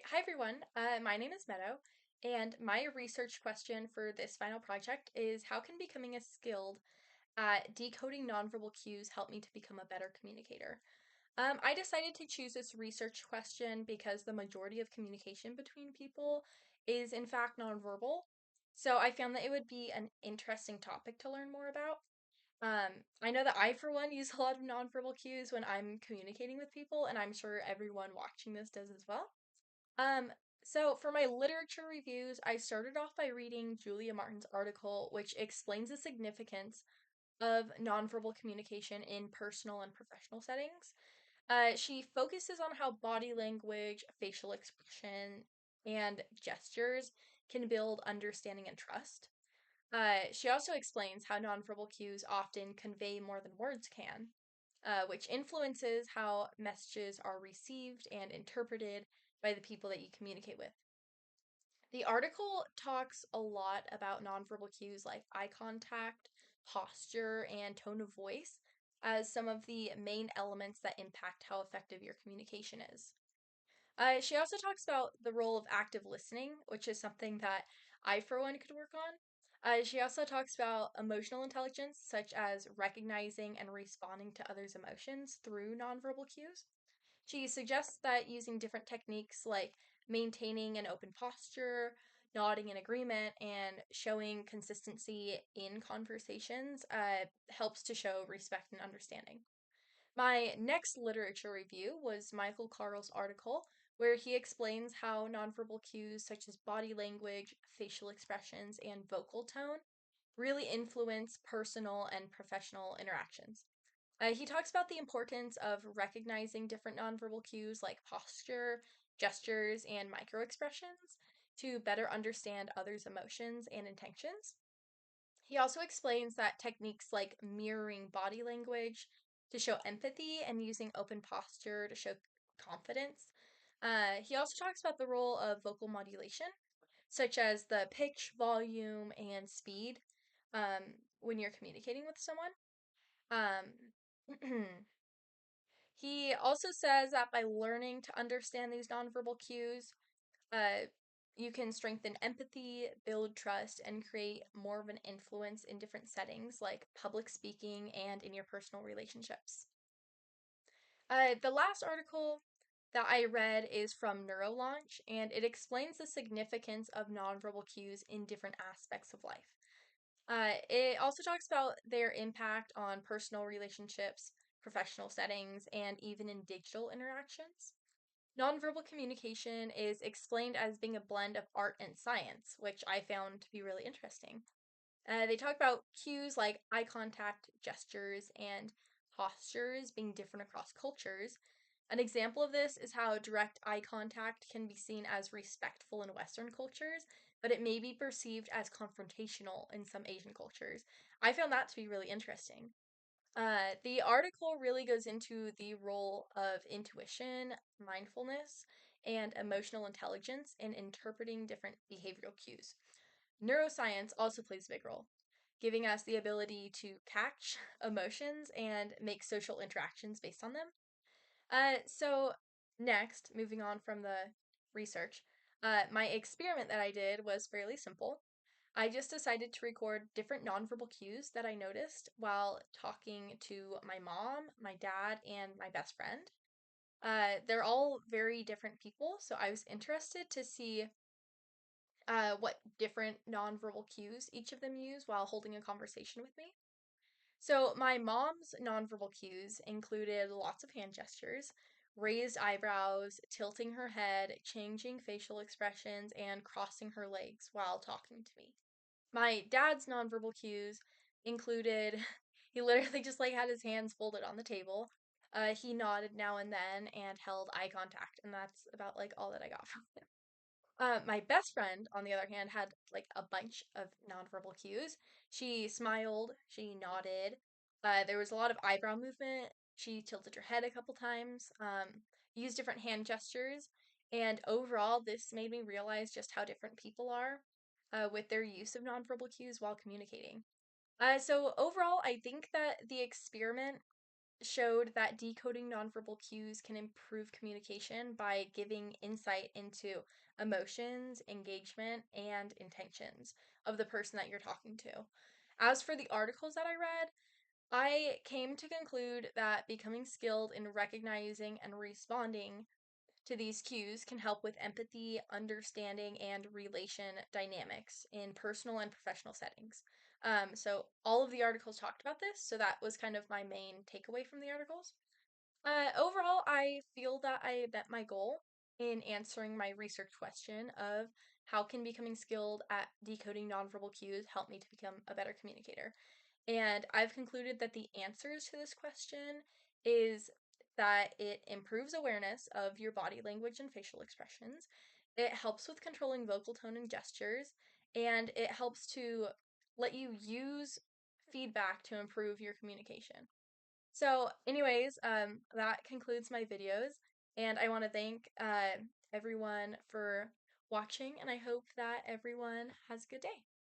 Hi everyone. My name is Meadow, and my research question for this final project is how can becoming a skilled at decoding nonverbal cues help me to become a better communicator? I decided to choose this research question because the majority of communication between people is in fact nonverbal. So I found that it would be an interesting topic to learn more about. I know that I, for one, use a lot of nonverbal cues when I'm communicating with people, and I'm sure everyone watching this does as well. Um, so for my literature reviews, I started off by reading Julia Martin's article, which explains the significance of nonverbal communication in personal and professional settings. She focuses on how body language, facial expression, and gestures can build understanding and trust. She also explains how nonverbal cues often convey more than words can, which influences how messages are received and interpreted by the people that you communicate with. The article talks a lot about nonverbal cues like eye contact, posture, and tone of voice as some of the main elements that impact how effective your communication is. She also talks about the role of active listening, which is something that I, for one, could work on. She also talks about emotional intelligence, such as recognizing and responding to others' emotions through nonverbal cues. She suggests that using different techniques like maintaining an open posture, nodding in agreement, and showing consistency in conversations helps to show respect and understanding. My next literature review was Michael Carl's article, where he explains how nonverbal cues such as body language, facial expressions, and vocal tone really influence personal and professional interactions. He talks about the importance of recognizing different nonverbal cues like posture, gestures, and micro expressions to better understand others' emotions and intentions. He also explains that techniques like mirroring body language to show empathy and using open posture to show confidence. He also talks about the role of vocal modulation, such as the pitch, volume, and speed when you're communicating with someone. Um, he also says that by learning to understand these nonverbal cues, uh, you can strengthen empathy, build trust, and create more of an influence in different settings like public speaking and in your personal relationships. The last article that I read is from NeuroLaunch, and it explains the significance of nonverbal cues in different aspects of life. It also talks about their impact on personal relationships, professional settings, and even in digital interactions. Nonverbal communication is explained as being a blend of art and science, which I found to be really interesting. They talk about cues like eye contact, gestures, and postures being different across cultures. An example of this is how direct eye contact can be seen as respectful in Western cultures, but it may be perceived as confrontational in some Asian cultures. I found that to be really interesting. The article really goes into the role of intuition, mindfulness, and emotional intelligence in interpreting different behavioral cues. Neuroscience also plays a big role, giving us the ability to catch emotions and make social interactions based on them. So next, moving on from the research, my experiment that I did was fairly simple. I just decided to record different nonverbal cues that I noticed while talking to my mom, my dad, and my best friend. They're all very different people, so I was interested to see what different nonverbal cues each of them use while holding a conversation with me. So, my mom's nonverbal cues included lots of hand gestures, raised eyebrows, tilting her head, changing facial expressions, and crossing her legs while talking to me. My dad's nonverbal cues included he literally just like had his hands folded on the table. He nodded now and then and held eye contact, and that's about like all that I got from him. My best friend, on the other hand, had like a bunch of nonverbal cues. She smiled, she nodded. There was a lot of eyebrow movement. She tilted her head a couple times, used different hand gestures, and overall, this made me realize just how different people are with their use of nonverbal cues while communicating. So overall, I think that the experiment showed that decoding nonverbal cues can improve communication by giving insight into emotions, engagement, and intentions of the person that you're talking to. As for the articles that I read, I came to conclude that becoming skilled in recognizing and responding to these cues can help with empathy, understanding, and relation dynamics in personal and professional settings. So all of the articles talked about this, so that was kind of my main takeaway from the articles. Overall, I feel that I met my goal in answering my research question of how can becoming skilled at decoding nonverbal cues help me to become a better communicator. And I've concluded that the answers to this question is that it improves awareness of your body language and facial expressions. It helps with controlling vocal tone and gestures, and it helps to let you use feedback to improve your communication. So, anyways, that concludes my videos, and I want to thank everyone for watching, and I hope that everyone has a good day.